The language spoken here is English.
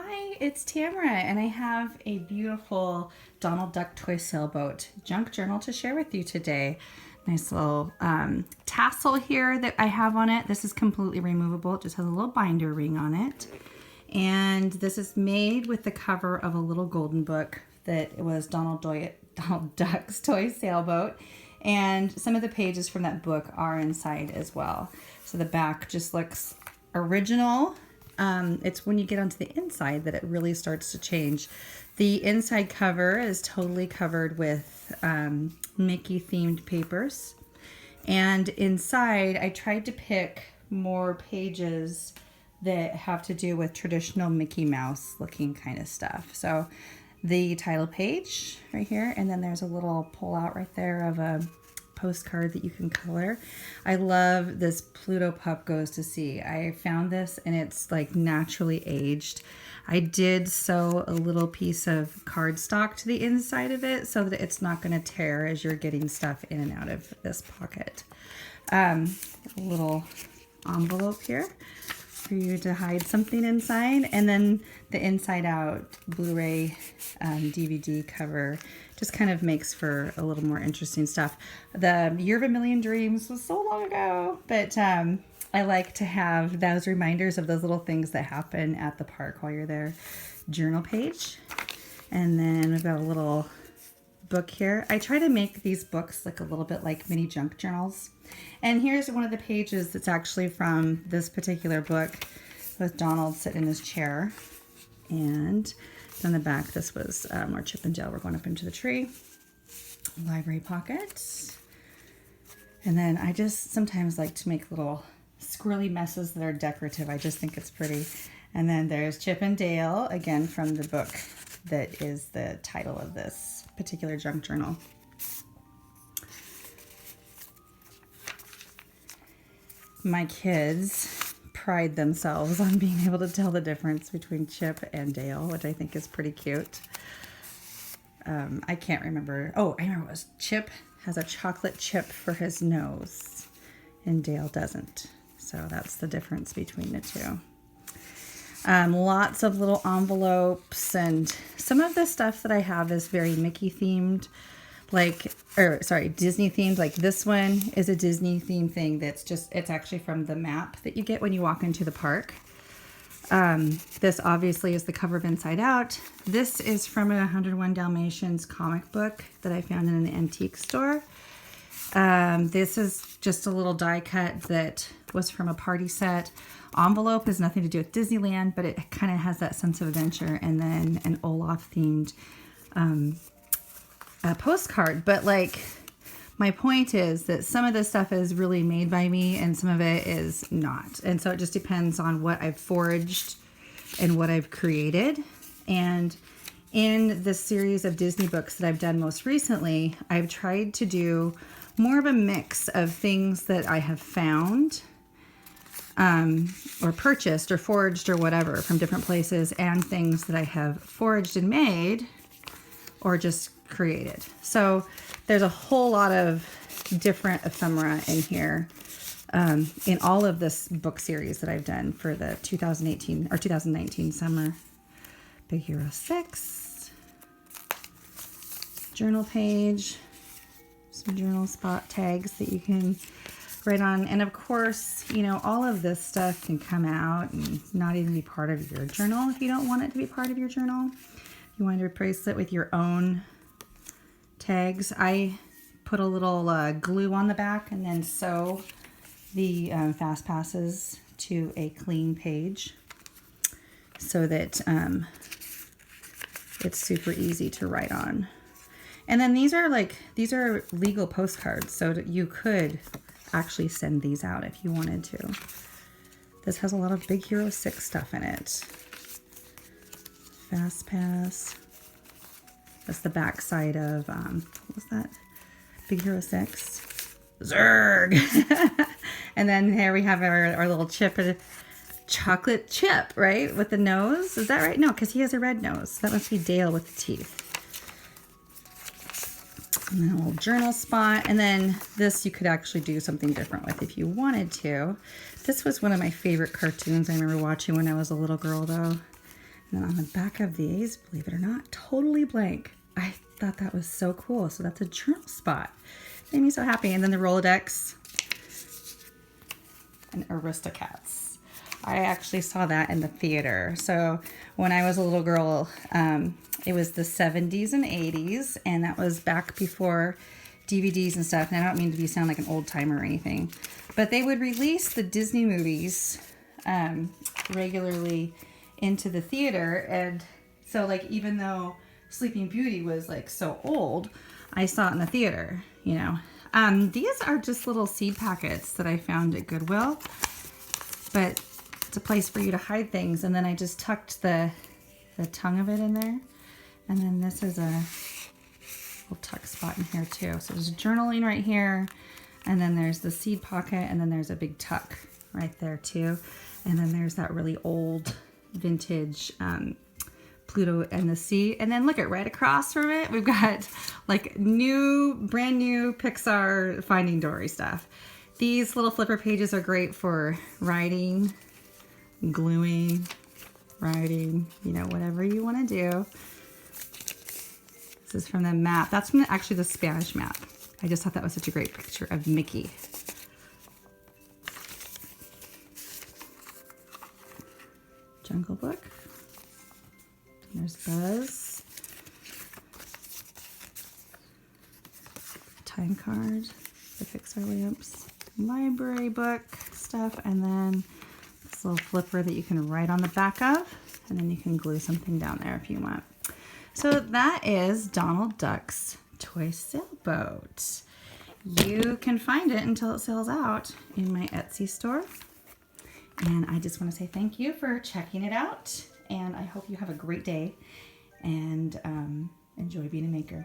Hi, it's Tamara, and I have a beautiful Donald Duck toy sailboat junk journal to share with you today. Nice little tassel here that I have on it. This is completely removable. It just has a little binder ring on it. And this is made with the cover of a little golden book that was Donald Duck's toy sailboat. And some of the pages from that book are inside as well. So the back just looks original. It's when you get onto the inside that it really starts to change. The inside cover is totally covered with Mickey themed papers. And inside, I tried to pick more pages that have to do with traditional Mickey Mouse looking kind of stuff. So the title page right here, and then there's a little pull out right there of a postcard that you can color. I love this Pluto Pup Goes to Sea. I found this and it's like naturally aged. I did sew a little piece of cardstock to the inside of it so that it's not going to tear as you're getting stuff in and out of this pocket. A little envelope here for you to hide something inside, and then the inside out Blu-ray DVD cover just kind of makes for a little more interesting stuff. The Year of a Million Dreams was so long ago, but I like to have those reminders of those little things that happen at the park while you're there. Journal page, and then we've got a little book here. I try to make these books look a little bit like mini junk journals. And here's one of the pages that's actually from this particular book with Donald sitting in his chair. And on the back, this was more Chip and Dale. We're going up into the tree. Library pockets. And then I just sometimes like to make little squirrely messes that are decorative. I just think it's pretty. And then there's Chip and Dale, again from the book that is the title of this particular junk journal. My kids pride themselves on being able to tell the difference between Chip and Dale, which I think is pretty cute. I can't remember. Oh, I remember it was Chip has a chocolate chip for his nose and Dale doesn't. So that's the difference between the two. Lots of little envelopes, and some of the stuff that I have is very Mickey themed, Disney themed. Like this one is a Disney themed thing it's actually from the map that you get when you walk into the park. This obviously is the cover of Inside Out. This is from a 101 Dalmatians comic book that I found in an antique store. This is just a little die cut that was from a party set. Envelope has nothing to do with Disneyland, but it kind of has that sense of adventure, and then an Olaf themed postcard. But like, my point is that some of this stuff is really made by me and some of it is not. And so it just depends on what I've foraged and what I've created. And in this series of Disney books that I've done most recently, I've tried to do more of a mix of things that I have found or purchased or foraged or whatever from different places, and things that I have foraged and made or just created. So there's a whole lot of different ephemera in here in all of this book series that I've done for the 2018 or 2019 summer. Big Hero 6 journal page, some journal spot tags that you can write on. And of course, you know, all of this stuff can come out and not even be part of your journal if you don't want it to be part of your journal. You want to replace it with your own tags. I put a little glue on the back and then sew the fast passes to a clean page so that it's super easy to write on. And then these are legal postcards, so that you could actually send these out if you wanted to. This has a lot of Big Hero 6 stuff in it. Fast Pass. That's the back side of, what was that? Big Hero 6. Zurg! And then here we have our little chip, chocolate chip, right? With the nose. Is that right? No, because he has a red nose. That must be Dale with the teeth. And then a little journal spot. And then this you could actually do something different with if you wanted to. This was one of my favorite cartoons I remember watching when I was a little girl, though. And then on the back of these, believe it or not, totally blank. I thought that was so cool. So that's a journal spot. Made me so happy. And then the Rolodex and Aristocats. I actually saw that in the theater. So when I was a little girl, it was the 70s and 80s, and that was back before DVDs and stuff. And I don't mean to sound like an old timer or anything, but they would release the Disney movies regularly into the theater. And so like, even though Sleeping Beauty was like so old, I saw it in the theater, you know. These are just little seed packets that I found at Goodwill, but it's a place for you to hide things. And then I just tucked the tongue of it in there. And then this is a little tuck spot in here too. So there's journaling right here, and then there's the seed pocket, and then there's a big tuck right there too. And then there's that really old vintage Pluto and the Sea. And then look at right across from it, we've got like brand new Pixar Finding Dory stuff. These little flipper pages are great for writing, gluing, writing, you know, whatever you want to do. This is from the map. That's from actually the Spanish map. I just thought that was such a great picture of Mickey. Jungle Book. There's Buzz. Time card. The Pixar lamps. Library book stuff. And then this little flipper that you can write on the back of. And then you can glue something down there if you want. So that is Donald Duck's toy sailboat. You can find it until it sells out in my Etsy store. And I just want to say thank you for checking it out. And I hope you have a great day and enjoy being a maker.